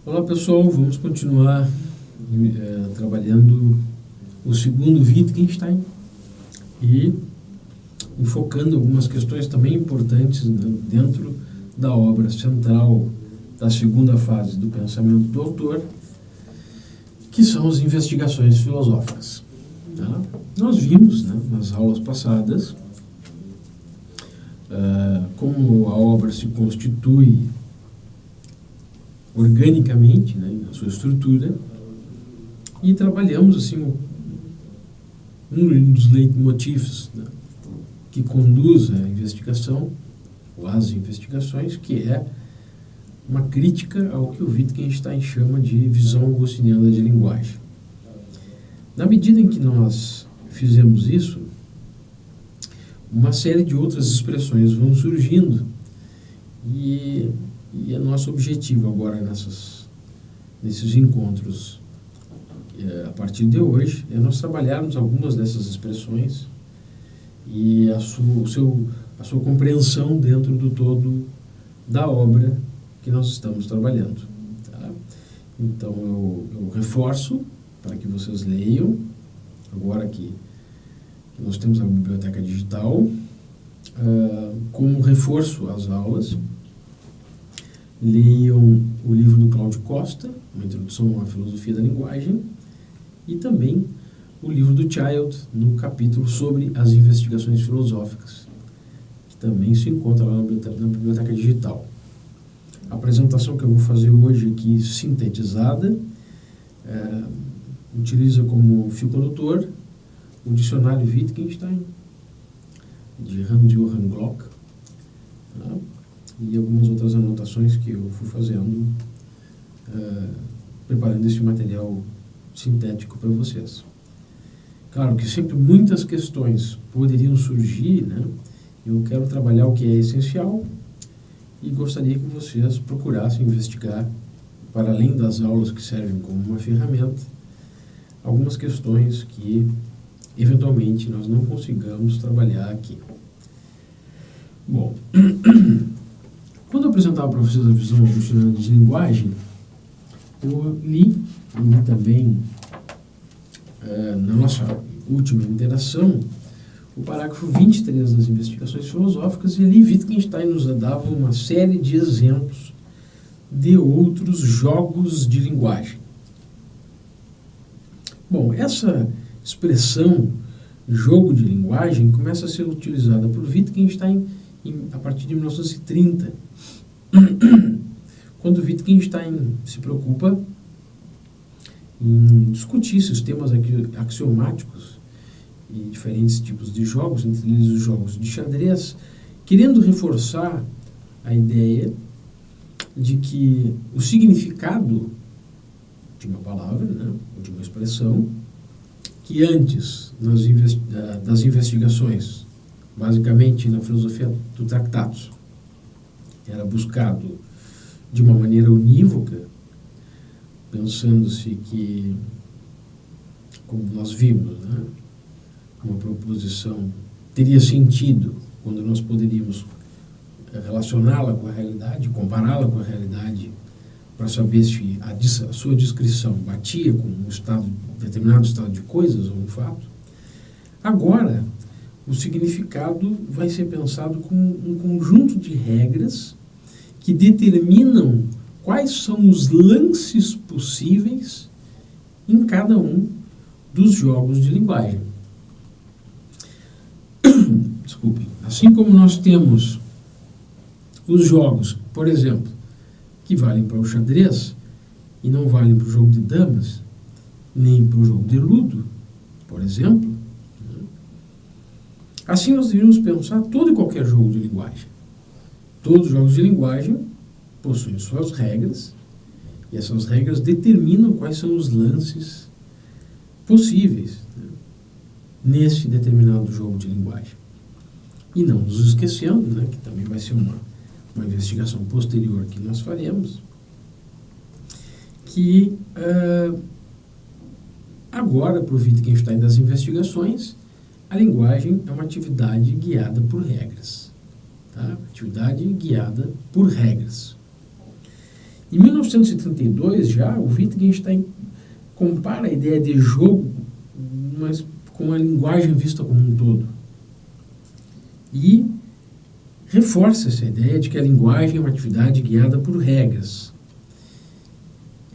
Olá pessoal, vamos continuar trabalhando o segundo Wittgenstein e enfocando algumas questões também importantes, né, dentro da obra central da segunda fase do pensamento do autor, que são as investigações filosóficas. Tá? Nós vimos, né, nas aulas passadas como a obra se constitui organicamente, né, na sua estrutura, e trabalhamos assim um dos leitmotivs, né, que conduz a investigação, ou as investigações, que é uma crítica ao que o Wittgenstein chama de visão agostiniana de linguagem. Na medida em que nós fizemos isso, uma série de outras expressões vão surgindo, e é nosso objetivo agora nesses encontros, a partir de hoje, é nós trabalharmos algumas dessas expressões e a sua compreensão dentro do todo da obra que nós estamos trabalhando. Tá? Então, eu reforço para que vocês leiam, agora que nós temos a biblioteca digital, como reforço às aulas. Leiam o livro do Cláudio Costa, Uma Introdução à Filosofia da Linguagem, e também o livro do Child, no capítulo sobre as investigações filosóficas, que também se encontra lá na biblioteca digital. A apresentação que eu vou fazer hoje aqui, sintetizada, utiliza como fio condutor o dicionário Wittgenstein, de Hans-Johann Glock, tá? E algumas outras anotações que eu fui fazendo, preparando esse material sintético para vocês. Claro que sempre muitas questões poderiam surgir, né? Eu quero trabalhar o que é essencial e gostaria que vocês procurassem investigar, para além das aulas que servem como uma ferramenta, algumas questões que, eventualmente, nós não consigamos trabalhar aqui. Bom, quando eu apresentava para vocês a visão agostiniana de linguagem, eu li também, na nossa última interação, o parágrafo 23 das investigações filosóficas, e ali Wittgenstein nos dava uma série de exemplos de outros jogos de linguagem. Bom, essa expressão jogo de linguagem começa a ser utilizada por Wittgenstein a partir de 1930, quando Wittgenstein se preocupa em discutir sistemas axiomáticos e diferentes tipos de jogos, entre eles os jogos de xadrez, querendo reforçar a ideia de que o significado de uma palavra, né, ou de uma expressão, que antes das investigações, basicamente na filosofia do Tractatus, era buscado de uma maneira unívoca, pensando-se que, como nós vimos, né, uma proposição teria sentido quando nós poderíamos relacioná-la com a realidade, compará-la com a realidade, para saber se a sua descrição batia com determinado estado de coisas ou um fato. Agora, o significado vai ser pensado como um conjunto de regras que determinam quais são os lances possíveis em cada um dos jogos de linguagem. Desculpem. Assim como nós temos os jogos, por exemplo, que valem para o xadrez e não valem para o jogo de damas, nem para o jogo de ludo, por exemplo, assim nós deveríamos pensar todo e qualquer jogo de linguagem. Todos os jogos de linguagem possuem suas regras, e essas regras determinam quais são os lances possíveis, né, nesse determinado jogo de linguagem. E não nos esquecendo, né, que também vai ser uma investigação posterior que nós faremos, que agora, para o Wittgenstein das investigações, a linguagem é uma atividade guiada por regras. Tá? Atividade guiada por regras. Em 1932, já, o Wittgenstein compara a ideia de jogo, mas com a linguagem vista como um todo. E reforça essa ideia de que a linguagem é uma atividade guiada por regras.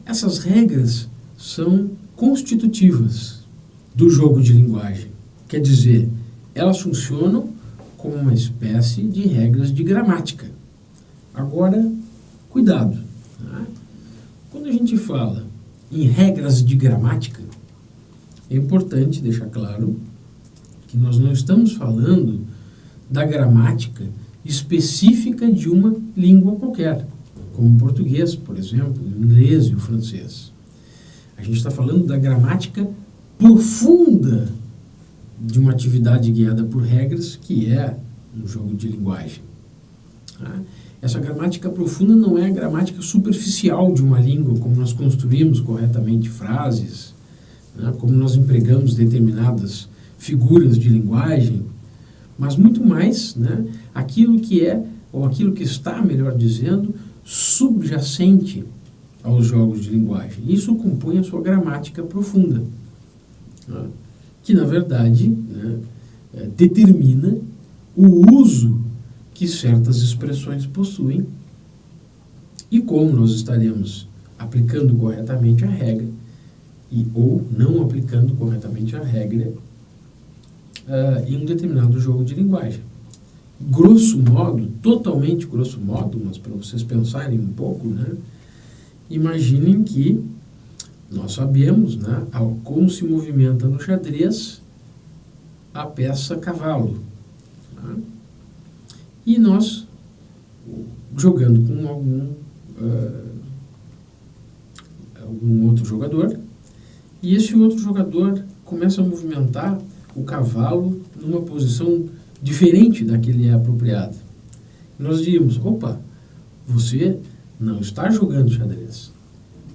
Essas regras são constitutivas do jogo de linguagem. Quer dizer, elas funcionam como uma espécie de regras de gramática. Agora, cuidado. Tá? Quando a gente fala em regras de gramática, é importante deixar claro que nós não estamos falando da gramática específica de uma língua qualquer, como o português, por exemplo, o inglês e o francês. A gente está falando da gramática profunda de uma atividade guiada por regras, que é um jogo de linguagem. Tá? Essa gramática profunda não é a gramática superficial de uma língua, como nós construímos corretamente frases, né, como nós empregamos determinadas figuras de linguagem, mas muito mais, né, aquilo que é, ou aquilo que está, melhor dizendo, subjacente aos jogos de linguagem. Isso compõe a sua gramática profunda, né, que, na verdade, né, determina o uso que certas expressões possuem e como nós estaremos aplicando corretamente a regra ou não aplicando corretamente a regra em um determinado jogo de linguagem. Grosso modo, totalmente grosso modo, mas para vocês pensarem um pouco, né, imaginem que nós sabemos, né, como se movimenta no xadrez a peça cavalo. Tá? E nós, jogando com algum outro jogador, e esse outro jogador começa a movimentar o cavalo numa posição diferente da que lhe é apropriada. Nós diríamos, opa, você não está jogando xadrez.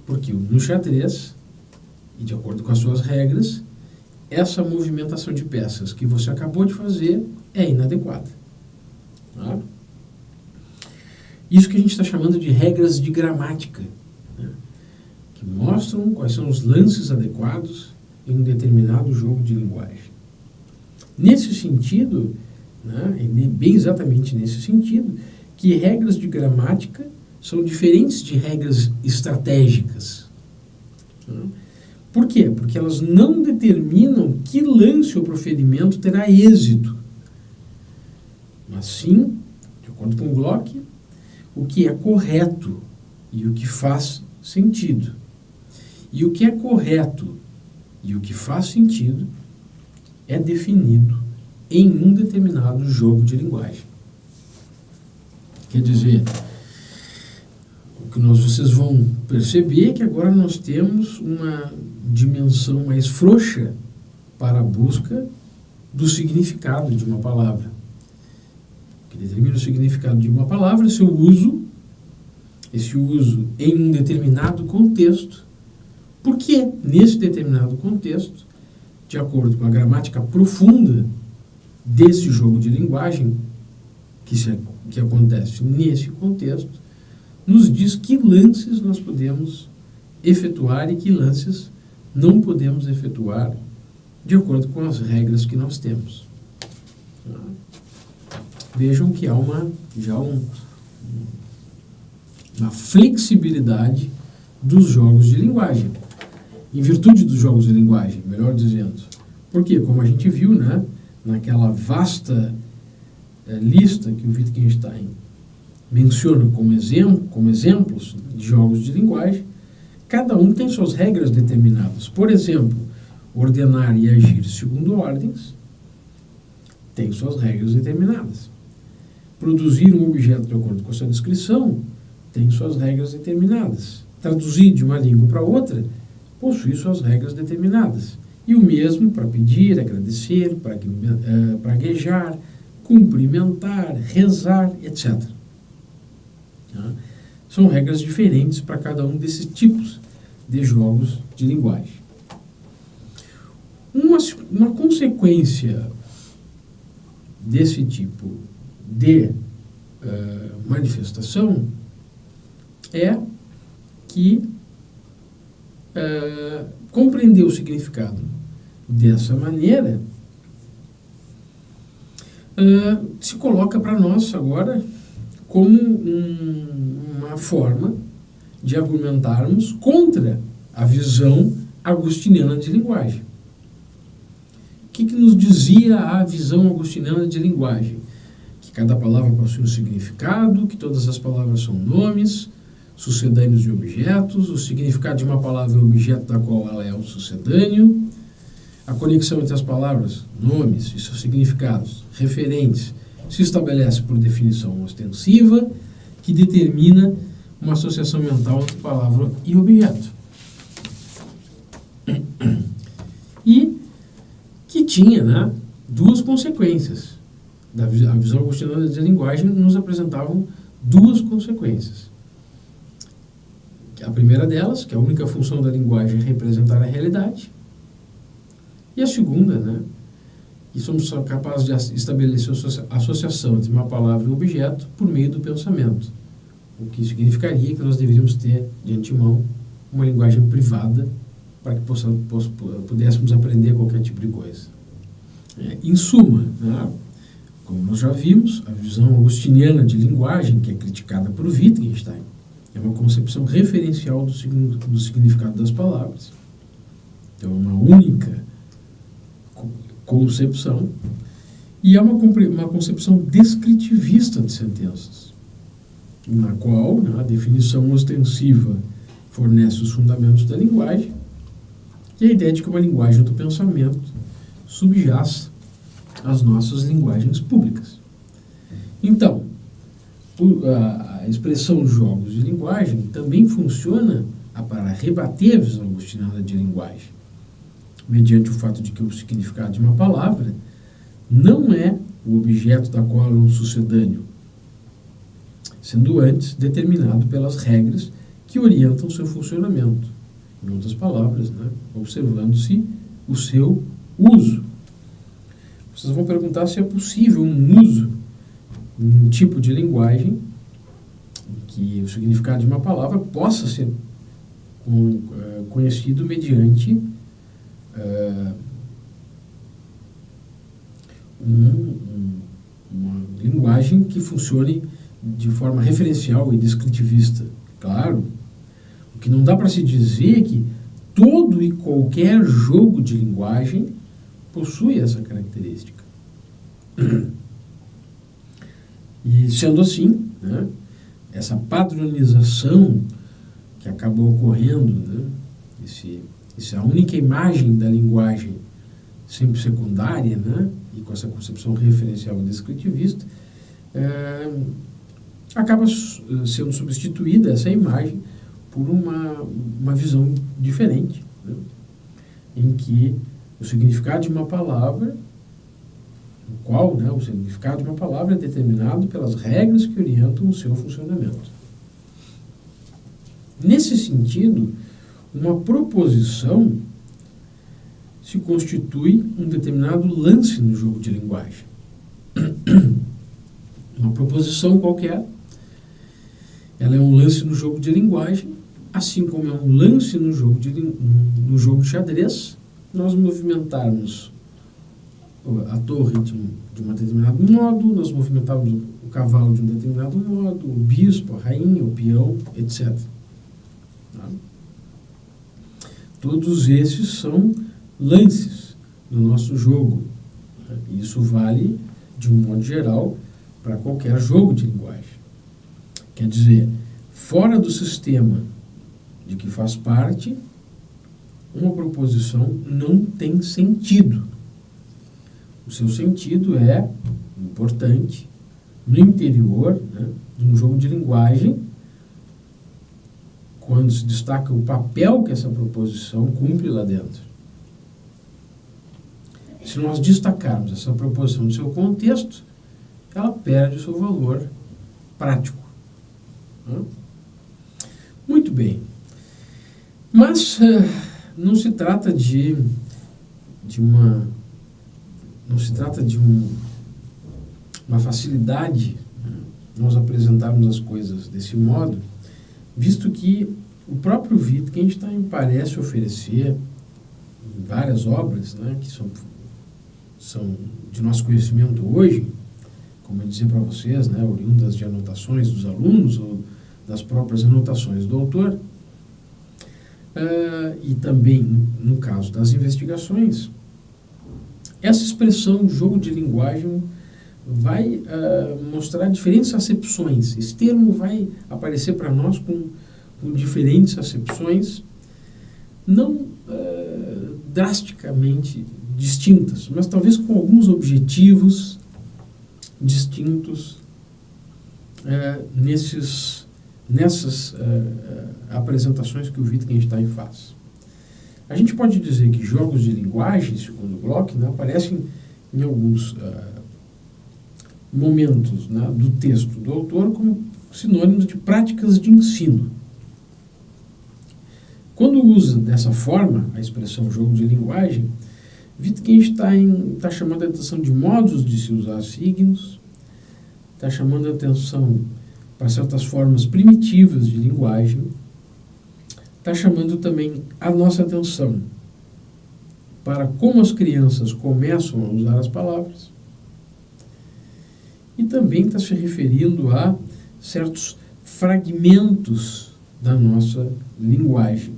Porque no xadrez, e de acordo com as suas regras, essa movimentação de peças que você acabou de fazer é inadequada. Tá? Isso que a gente está chamando de regras de gramática, né, que mostram quais são os lances adequados em um determinado jogo de linguagem. Nesse sentido, né, bem exatamente nesse sentido, que regras de gramática são diferentes de regras estratégicas. Tá? Por quê? Porque elas não determinam que lance ou procedimento terá êxito. Mas sim, de acordo com Bloch, o que é correto e o que faz sentido. E o que é correto e o que faz sentido é definido em um determinado jogo de linguagem. Quer dizer, o que vocês vão perceber é que agora nós temos uma dimensão mais frouxa para a busca do significado de uma palavra. Que determina o significado de uma palavra, seu uso, esse uso em um determinado contexto, porque nesse determinado contexto, de acordo com a gramática profunda desse jogo de linguagem, que acontece nesse contexto, nos diz que lances nós podemos efetuar e que lances não podemos efetuar de acordo com as regras que nós temos. Vejam que há uma flexibilidade dos jogos de linguagem, em virtude dos jogos de linguagem, melhor dizendo. Porque, como a gente viu, né, naquela vasta lista que o Wittgenstein menciona como exemplos de jogos de linguagem, cada um tem suas regras determinadas. Por exemplo, ordenar e agir segundo ordens tem suas regras determinadas. Produzir um objeto de acordo com a sua descrição tem suas regras determinadas. Traduzir de uma língua para outra possui suas regras determinadas. E o mesmo para pedir, agradecer, praguejar, cumprimentar, rezar, etc. Tá? São regras diferentes para cada um desses tipos de jogos de linguagem. Uma consequência desse tipo de manifestação é que compreender o significado dessa maneira se coloca para nós agora como uma forma de argumentarmos contra a visão agostiniana de linguagem. O que nos dizia a visão agostiniana de linguagem? Que cada palavra possui um significado, que todas as palavras são nomes, sucedâneos de objetos, o significado de uma palavra é o objeto da qual ela é um sucedâneo, a conexão entre as palavras, nomes e seus significados referentes se estabelece por definição ostensiva, que determina uma associação mental entre palavra e objeto. E que tinha, duas consequências. A visão agostiniana de linguagem nos apresentavam duas consequências. A primeira delas, que a única função da linguagem é representar a realidade. E a segunda, que somos capazes de estabelecer a associação entre uma palavra e um objeto por meio do pensamento. O que significaria que nós deveríamos ter, de antemão, uma linguagem privada para que pudéssemos aprender qualquer tipo de coisa. Em suma, como nós já vimos, a visão agostiniana de linguagem, que é criticada por Wittgenstein, é uma concepção referencial do significado das palavras. Então, é uma única concepção e é uma concepção descritivista de sentenças, na qual a definição ostensiva fornece os fundamentos da linguagem e a ideia de que uma linguagem do pensamento subjaz às nossas linguagens públicas. Então, a expressão jogos de linguagem também funciona para rebater a visão agostiniana de linguagem, mediante o fato de que o significado de uma palavra não é o objeto da qual ela é um sucedâneo, sendo antes determinado pelas regras que orientam seu funcionamento. Em outras palavras, observando-se o seu uso. Vocês vão perguntar se é possível um uso, um tipo de linguagem, que o significado de uma palavra possa ser conhecido mediante uma linguagem que funcione de forma referencial e descritivista. Claro, o que não dá para se dizer é que todo e qualquer jogo de linguagem possui essa característica. E sendo assim, essa padronização que acabou ocorrendo, essa única imagem da linguagem sempre secundária, e com essa concepção referencial e descritivista, acaba sendo substituída essa imagem por uma visão diferente, em que o significado de uma palavra, no qual o significado de uma palavra é determinado pelas regras que orientam o seu funcionamento. Nesse sentido, uma proposição se constitui um determinado lance no jogo de linguagem. Uma proposição qualquer, ela é um lance no jogo de linguagem, assim como é um lance no jogo de xadrez, nós movimentarmos a torre de um determinado modo, nós movimentarmos o cavalo de um determinado modo, o bispo, a rainha, o peão, etc. Todos esses são lances no nosso jogo. Isso vale, de um modo geral, para qualquer jogo de linguagem. Quer dizer, fora do sistema de que faz parte, uma proposição não tem sentido. O seu sentido é importante no interior de um jogo de linguagem, quando se destaca o papel que essa proposição cumpre lá dentro. Se nós destacarmos essa proposição no seu contexto, ela perde o seu valor prático. Muito bem. Mas não se trata de uma facilidade nós apresentarmos as coisas desse modo, visto que o próprio Wittgenstein parece oferecer várias obras, né, que são de nosso conhecimento hoje, como eu dizia para vocês, né, oriundas de anotações dos alunos ou das próprias anotações do autor, e também, no caso das investigações, essa expressão jogo de linguagem vai mostrar diferentes acepções. Esse termo vai aparecer para nós com diferentes acepções, não drasticamente distintas, mas talvez com alguns objetivos distintos nessas apresentações que o Wittgenstein faz. A gente pode dizer que jogos de linguagem, segundo Bloch, né, aparecem em alguns momentos, né, do texto do autor como sinônimos de práticas de ensino. Quando usa dessa forma a expressão jogo de linguagem, Wittgenstein está chamando a atenção de modos de se usar signos, está chamando a atenção para certas formas primitivas de linguagem, está chamando também a nossa atenção para como as crianças começam a usar as palavras e também está se referindo a certos fragmentos da nossa linguagem.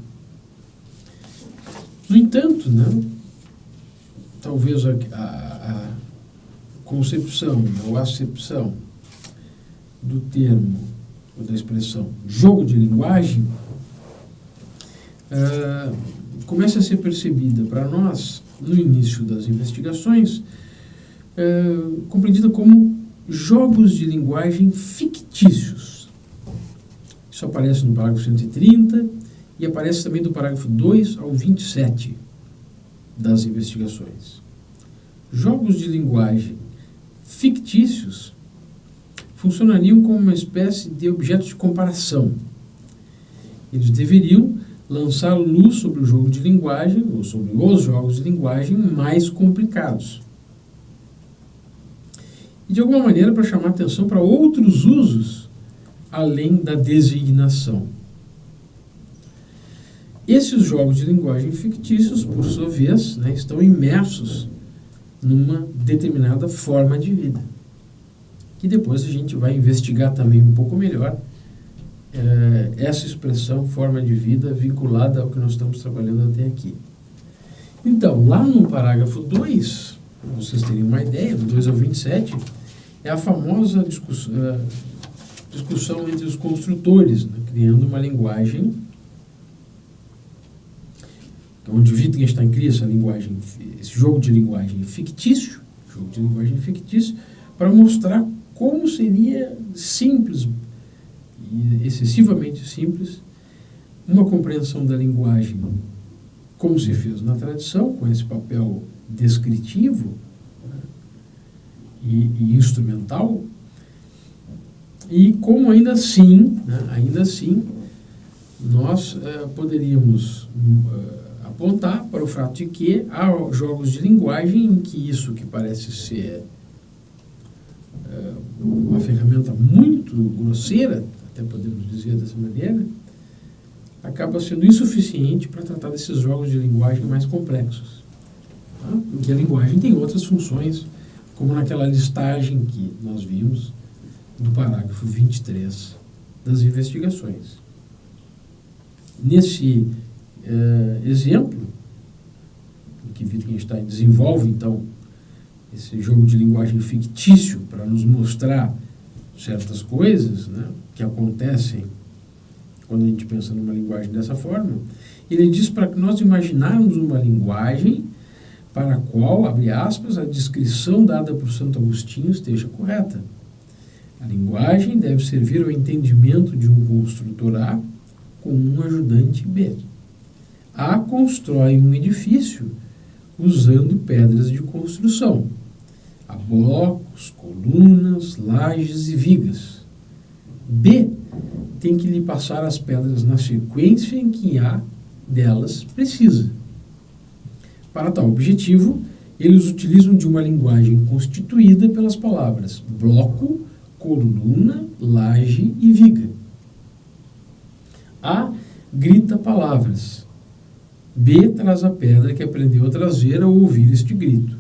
No entanto, né, talvez a concepção ou acepção do termo ou da expressão jogo de linguagem começa a ser percebida para nós no início das investigações, compreendida como jogos de linguagem fictícios. Isso aparece no parágrafo 130 e aparece também do parágrafo 2 ao 27 das investigações. Jogos de linguagem fictícios funcionariam como uma espécie de objeto de comparação. Eles deveriam lançar luz sobre o jogo de linguagem, ou sobre os jogos de linguagem mais complicados. E, de alguma maneira, para chamar atenção para outros usos, além da designação. Esses jogos de linguagem fictícios, por sua vez, né, estão imersos numa determinada forma de vida, que depois a gente vai investigar também um pouco melhor essa expressão forma de vida vinculada ao que nós estamos trabalhando até aqui. Então, lá no parágrafo 2, para vocês terem uma ideia, do 2 ao 27, é a famosa discussão entre os construtores, né, criando uma linguagem, onde Wittgenstein cria essa linguagem, esse jogo de linguagem fictício, para mostrar como seria simples, e excessivamente simples, uma compreensão da linguagem, como se fez na tradição, com esse papel descritivo, né, e instrumental, e como ainda assim, nós poderíamos apontar para o fato de que há jogos de linguagem em que isso que parece ser uma ferramenta muito grosseira, até podemos dizer dessa maneira, acaba sendo insuficiente para tratar desses jogos de linguagem mais complexos. Tá? Porque a linguagem tem outras funções, como naquela listagem que nós vimos do parágrafo 23 das investigações. Nesse exemplo, em que Wittgenstein desenvolve, então, esse jogo de linguagem fictício para nos mostrar certas coisas, né, que acontecem quando a gente pensa numa linguagem dessa forma, ele diz para que nós imaginarmos uma linguagem para a qual, abre aspas, a descrição dada por Santo Agostinho esteja correta. A linguagem deve servir ao entendimento de um construtor A com um ajudante B. A constrói um edifício usando pedras de construção, a blocos, colunas, lajes e vigas. B tem que lhe passar as pedras na sequência em que A delas precisa. Para tal objetivo, eles utilizam de uma linguagem constituída pelas palavras bloco, coluna, laje e viga. A grita palavras. B traz a pedra que aprendeu a trazer ao ouvir este grito.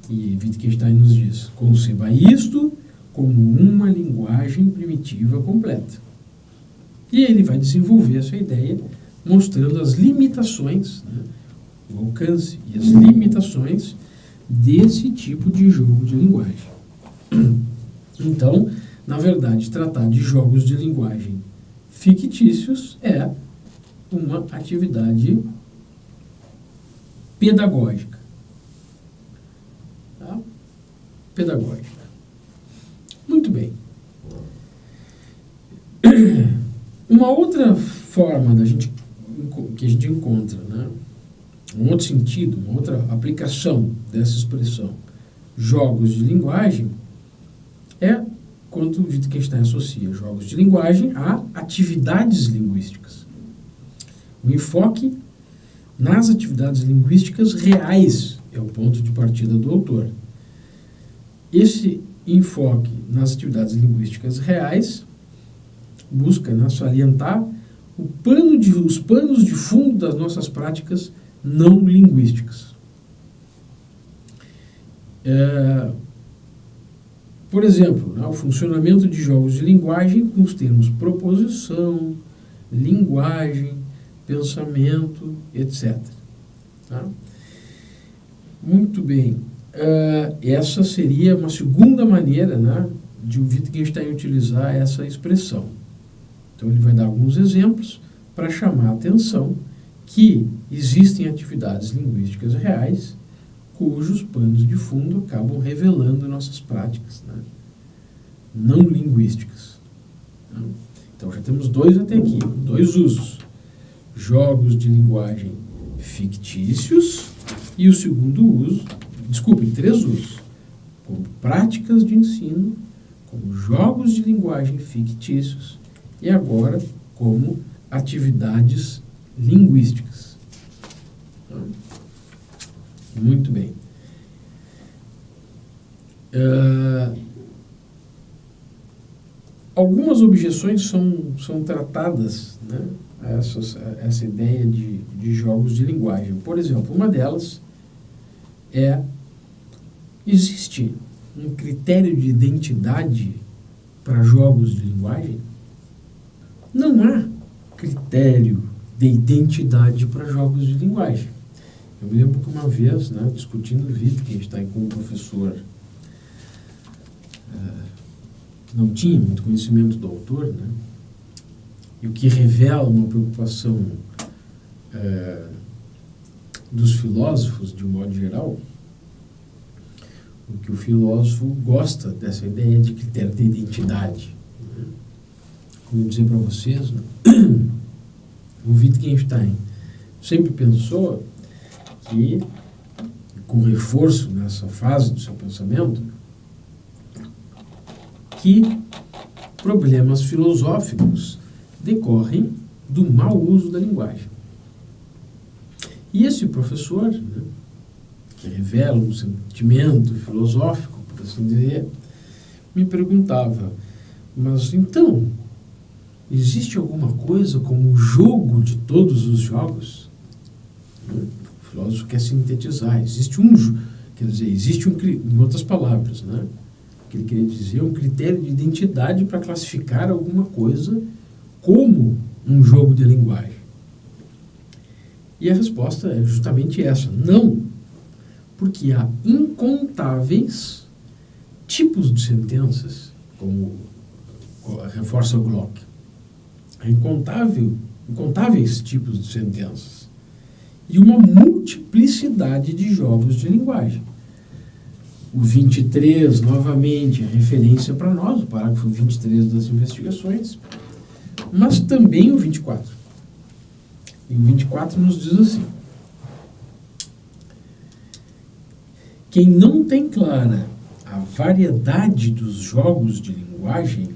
E Wittgenstein nos diz: conceba isto como uma linguagem primitiva completa. E ele vai desenvolver essa ideia mostrando as limitações, né, o alcance e as limitações desse tipo de jogo de linguagem. Então, na verdade, tratar de jogos de linguagem fictícios é uma atividade pedagógica. Tá? Pedagógica. Muito bem. Uma outra forma que a gente encontra, né, um outro sentido, uma outra aplicação dessa expressão, jogos de linguagem, é quando Wittgenstein associa jogos de linguagem a atividades linguísticas. O enfoque nas atividades linguísticas reais é o ponto de partida do autor. Esse enfoque nas atividades linguísticas reais busca, né, salientar os panos de fundo das nossas práticas não linguísticas. Por exemplo, né, o funcionamento de jogos de linguagem com os termos proposição, linguagem, pensamento, etc. Tá? Muito bem. Essa seria uma segunda maneira, né, de o Wittgenstein utilizar essa expressão. Então ele vai dar alguns exemplos para chamar a atenção que existem atividades linguísticas reais cujos panos de fundo acabam revelando nossas práticas, né, não linguísticas. Então já temos dois até aqui, dois usos. Jogos de linguagem fictícios e o segundo uso, três usos, como práticas de ensino, como jogos de linguagem fictícios e agora como atividades linguísticas. Muito bem. Algumas objeções são tratadas, né, a essa ideia de jogos de linguagem. Por exemplo, uma delas existe um critério de identidade para jogos de linguagem? Não há critério de identidade para jogos de linguagem. Eu me lembro que uma vez, né, discutindo Wittgenstein com um professor que não tinha muito conhecimento do autor, né, e o que revela uma preocupação dos filósofos, de um modo geral, porque o filósofo gosta dessa ideia de critério de identidade. Né? Como eu dizer para vocês, né, o Wittgenstein sempre pensou que, com reforço nessa fase do seu pensamento, que problemas filosóficos decorrem do mau uso da linguagem. E esse professor, né, que revela um sentimento filosófico, por assim dizer, me perguntava: mas então, existe alguma coisa como o jogo de todos os jogos? O filósofo quer sintetizar. Existe em outras palavras, né, que ele queria dizer, um critério de identidade para classificar alguma coisa como um jogo de linguagem. E a resposta é justamente essa: não, porque há incontáveis tipos de sentenças, como reforça Bloch. Há incontáveis tipos de sentenças e uma multiplicidade de jogos de linguagem. O 23, novamente, é referência para nós, o parágrafo 23 das investigações, mas também o 24. E o 24 nos diz assim: quem não tem clara a variedade dos jogos de linguagem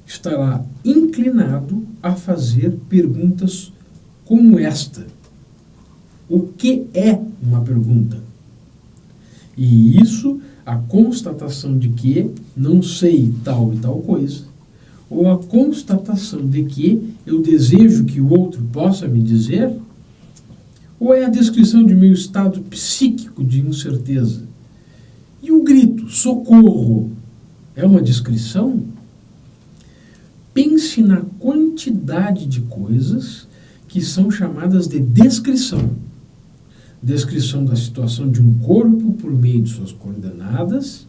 estará inclinado a fazer perguntas como esta: o que é uma pergunta? E isso, a constatação de que não sei tal e tal coisa, ou a constatação de que eu desejo que o outro possa me dizer, ou é a descrição de meu estado psíquico de incerteza? E o grito, socorro, é uma descrição? Pense na quantidade de coisas que são chamadas de descrição. Descrição da situação de um corpo por meio de suas coordenadas,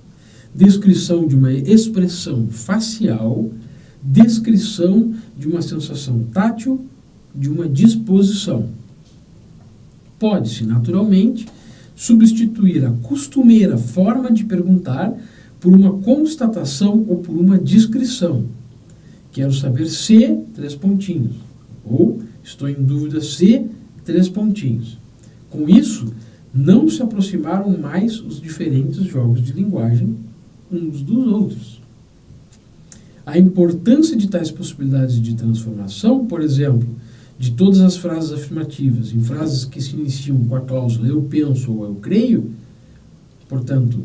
descrição de uma expressão facial, descrição de uma sensação tátil, de uma disposição. Pode-se, naturalmente, substituir a costumeira forma de perguntar por uma constatação ou por uma descrição. Quero saber se, 3 pontinhos. Ou, estou em dúvida se, 3 pontinhos. Com isso, não se aproximaram mais os diferentes jogos de linguagem uns dos outros. A importância de tais possibilidades de transformação, por exemplo, de todas as frases afirmativas em frases que se iniciam com a cláusula eu penso ou eu creio, portanto,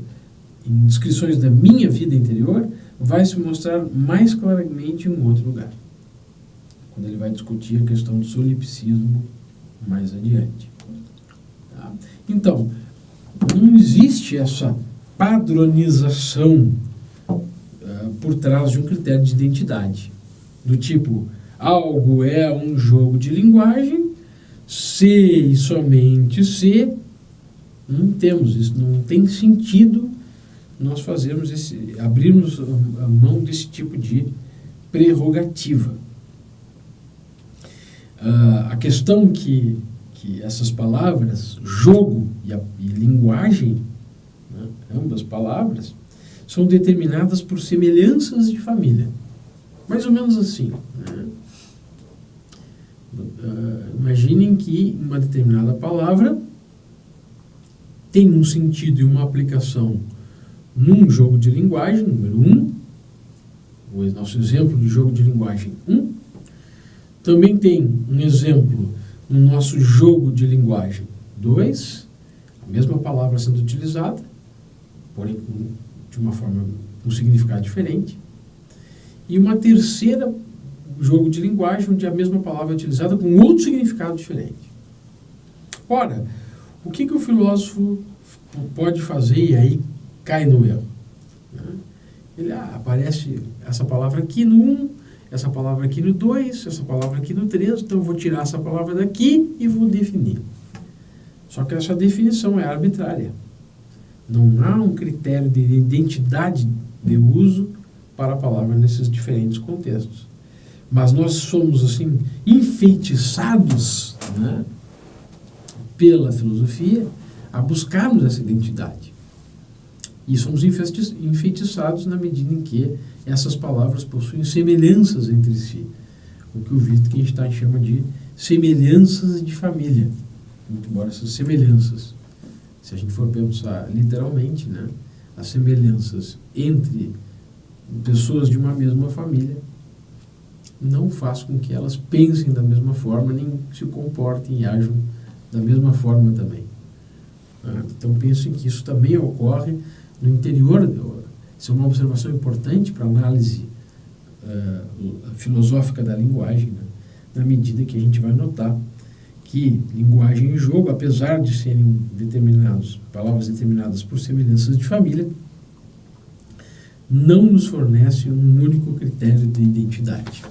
em descrições da minha vida interior, vai se mostrar mais claramente em um outro lugar, quando ele vai discutir a questão do solipsismo mais adiante. Tá? Então, não existe essa padronização por trás de um critério de identidade, do tipo, algo é um jogo de linguagem, se e somente se, não temos isso, não tem sentido nós abrirmos a mão desse tipo de prerrogativa. A questão que essas palavras, jogo e linguagem, né, ambas palavras, são determinadas por semelhanças de família. Mais ou menos assim. Né? Imaginem que uma determinada palavra tem um sentido e uma aplicação num jogo de linguagem, número 1, o nosso exemplo de jogo de linguagem 1. Também tem um exemplo no nosso jogo de linguagem 2, a mesma palavra sendo utilizada, porém de uma forma, um significado diferente. E uma terceira jogo de linguagem, onde a mesma palavra é utilizada com outro significado diferente. Ora, o que o filósofo pode fazer e aí cai no erro? Ele aparece essa palavra aqui no 1, essa palavra aqui no 2, essa palavra aqui no 3, então eu vou tirar essa palavra daqui e vou definir. Só que essa definição é arbitrária. Não há um critério de identidade de uso para a palavra nesses diferentes contextos. Mas nós somos, assim, enfeitiçados, né, pela filosofia a buscarmos essa identidade. E somos enfeitiçados na medida em que essas palavras possuem semelhanças entre si. O que o Wittgenstein chama de semelhanças de família. Muito embora essas semelhanças, se a gente for pensar literalmente, né, as semelhanças entre pessoas de uma mesma família não faz com que elas pensem da mesma forma, nem se comportem e ajam da mesma forma também. Então pensem que isso também ocorre no interior. Isso é uma observação importante para a análise filosófica da linguagem, né? Na medida que a gente vai notar que linguagem e jogo, apesar de serem palavras determinadas por semelhanças de família, não nos fornece um único critério de identidade.